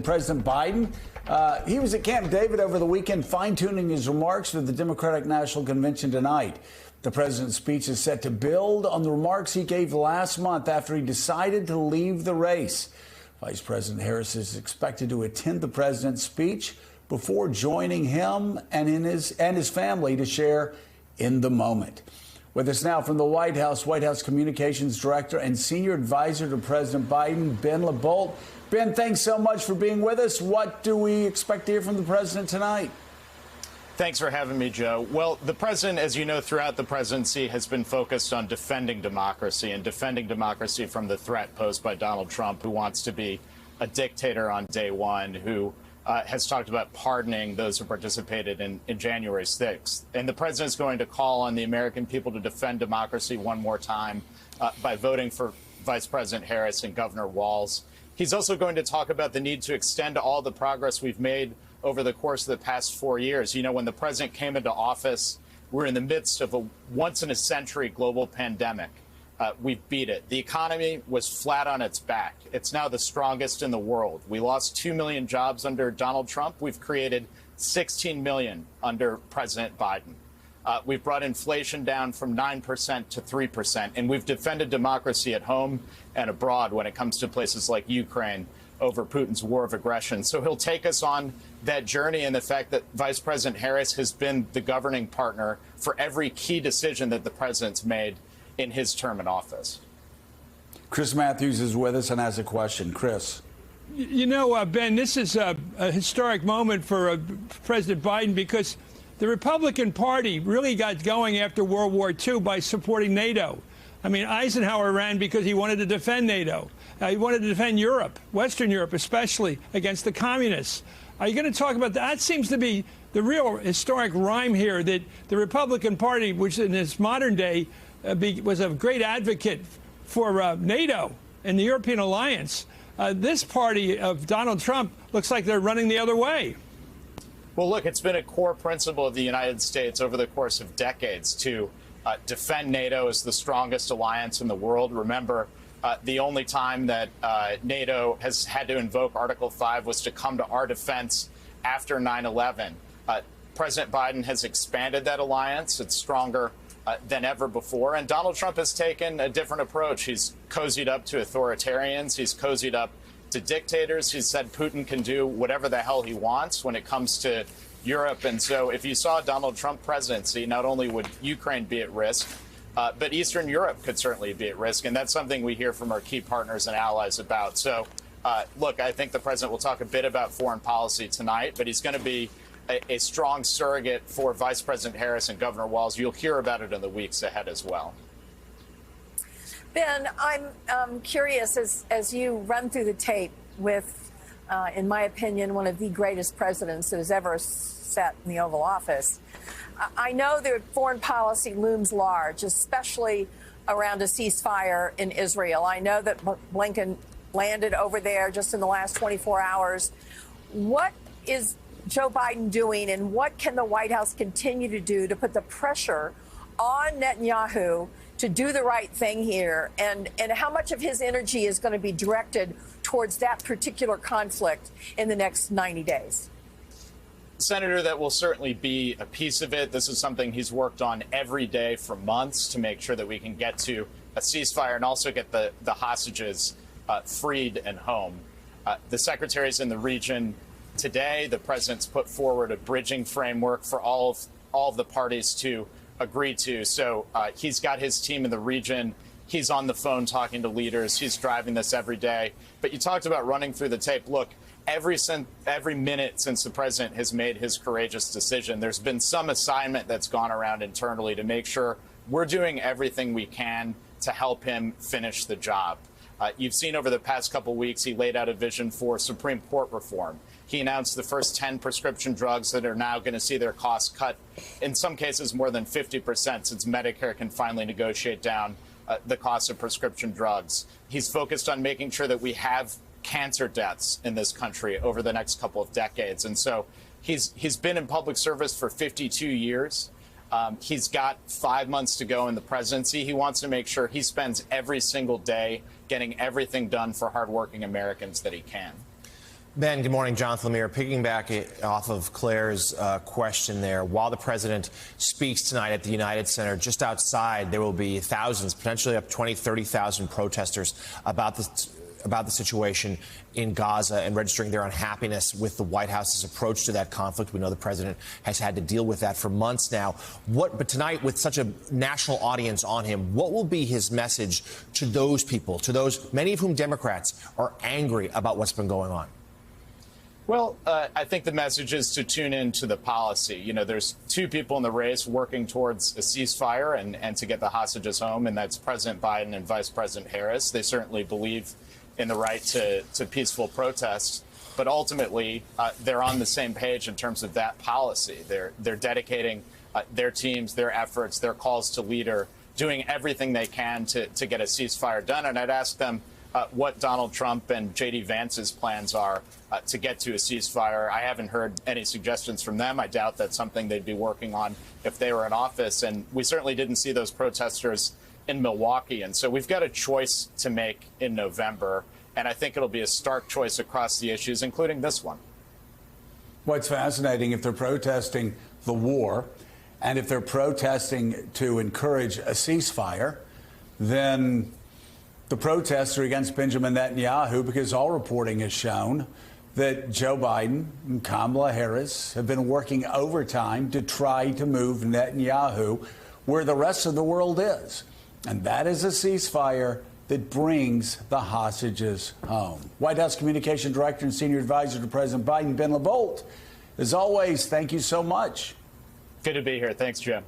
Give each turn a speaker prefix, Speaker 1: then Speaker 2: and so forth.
Speaker 1: President Biden, he was at Camp David over the weekend, fine-tuning his remarks for the Democratic National Convention tonight. The president's speech is set to build on the remarks he gave last month after he decided to leave the race. Vice President Harris is expected to attend the president's speech before joining him and his family to share in the moment. With us now from the White House Communications Director and Senior Advisor to President Biden, Ben LaBolt. Ben, thanks so much for being with us. What do we expect to hear from the president tonight?
Speaker 2: Thanks for having me, Joe. Well, the president, as you know, throughout the presidency has been focused on defending democracy and defending democracy from the threat posed by Donald Trump, who wants to be a dictator on day one, who has talked about pardoning those who participated in January 6th. And the president's going to call on the American people to defend democracy one more time by voting for Vice President Harris and Governor Walz. He's also going to talk about the need to extend all the progress we've made over the course of the past 4 years. You know, when the president came into office, we're in the midst of a once-in-a-century global pandemic. We've beat it. The economy was flat on its back. It's now the strongest in the world. We lost 2 million jobs under Donald Trump. We've created 16 million under President Biden. We've brought inflation down from 9% to 3%, and we've defended democracy at home and abroad when it comes to places like Ukraine over Putin's war of aggression. So he'll take us on that journey, and the fact that Vice President Harris has been the governing partner for every key decision that the president's made in his term in office.
Speaker 1: Chris Matthews is with us and has a question. Chris.
Speaker 3: You know, Ben, this is a historic moment for President Biden because the Republican Party really got going after World War II by supporting NATO. I mean, Eisenhower ran because he wanted to defend NATO. He wanted to defend Europe, Western Europe especially, against the communists. Are you going to talk about that? That seems to be the real historic rhyme here, that the Republican Party, which in its modern day was a great advocate for NATO and the European alliance, this party of Donald Trump looks like they're running the other way.
Speaker 2: Well, look, it's been a core principle of the United States over the course of decades to defend NATO as the strongest alliance in the world. Remember, the only time that NATO has had to invoke Article 5 was to come to our defense after 9/11. President Biden has expanded that alliance. It's stronger than ever before. And Donald Trump has taken a different approach. He's cozied up to authoritarians. He's cozied up to dictators. He said Putin can do whatever the hell he wants when it comes to Europe. And so if you saw a Donald Trump presidency, not only would Ukraine be at risk, but Eastern Europe could certainly be at risk. And that's something we hear from our key partners and allies about. So, look, I think the president will talk a bit about foreign policy tonight, but he's going to be a strong surrogate for Vice President Harris and Governor Walz. You'll hear about it in the weeks ahead as well.
Speaker 4: Ben, I'm curious, as you run through the tape with, in my opinion, one of the greatest presidents that has ever sat in the Oval Office, I know that foreign policy looms large, especially around a ceasefire in Israel. I know that Blinken landed over there just in the last 24 hours. What is Joe Biden doing, and what can the White House continue to do to put the pressure on Netanyahu to do the right thing here, and how much of his energy is going to be directed towards that particular conflict in the next 90 days?
Speaker 2: Senator, that will certainly be a piece of it. This is something he's worked on every day for months to make sure that we can get to a ceasefire and also get the hostages freed and home. The secretaries in the region today, the president's put forward a bridging framework for all of the parties to agree to. So he's got his team in the region. He's on the phone talking to leaders. He's driving this every day. But you talked about running through the tape. Look, every minute since the president has made his courageous decision, there's been some assignment that's gone around internally to make sure we're doing everything we can to help him finish the job. You've seen over the past couple weeks, he laid out a vision for Supreme Court reform. He announced the first 10 prescription drugs that are now going to see their costs cut, in some cases more than 50%, since Medicare can finally negotiate down the cost of prescription drugs. He's focused on making sure that we have cancer deaths in this country over the next couple of decades. And so he's been in public service for 52 years. He's got 5 months to go in the presidency. He wants to make sure he spends every single day getting everything done for hardworking Americans that he can.
Speaker 5: Ben, good morning. Jonathan Lemire. Piggybacking off of Claire's question there, while the president speaks tonight at the United Center, just outside there will be thousands, potentially up 20, 30,000 protesters about the situation in Gaza and registering their unhappiness with the White House's approach to that conflict. We know the president has had to deal with that for months now. But tonight, with such a national audience on him, what will be his message to those people, to those, many of whom Democrats are angry about what's been going on?
Speaker 2: Well, I think the message is to tune in to the policy. You know, there's two people in the race working towards a ceasefire and to get the hostages home, and that's President Biden and Vice President Harris. They certainly believe in the right to peaceful protest, but ultimately they're on the same page in terms of that policy. They're dedicating their teams, their efforts, their calls to leader, doing everything they can to get a ceasefire done. And I'd ask them what Donald Trump and J.D. Vance's plans are to get to a ceasefire. I haven't heard any suggestions from them. I doubt that's something they'd be working on if they were in office. And we certainly didn't see those protesters in Milwaukee. And so we've got a choice to make in November. And I think it'll be a stark choice across the issues, including this one.
Speaker 1: What's fascinating, if they're protesting the war and if they're protesting to encourage a ceasefire, then the protests are against Benjamin Netanyahu, because all reporting has shown that Joe Biden and Kamala Harris have been working overtime to try to move Netanyahu where the rest of the world is. And that is a ceasefire that brings the hostages home. White House Communication Director and Senior Advisor to President Biden, Ben LaVolt. As always, thank you so much.
Speaker 2: Good to be here. Thanks, Jim.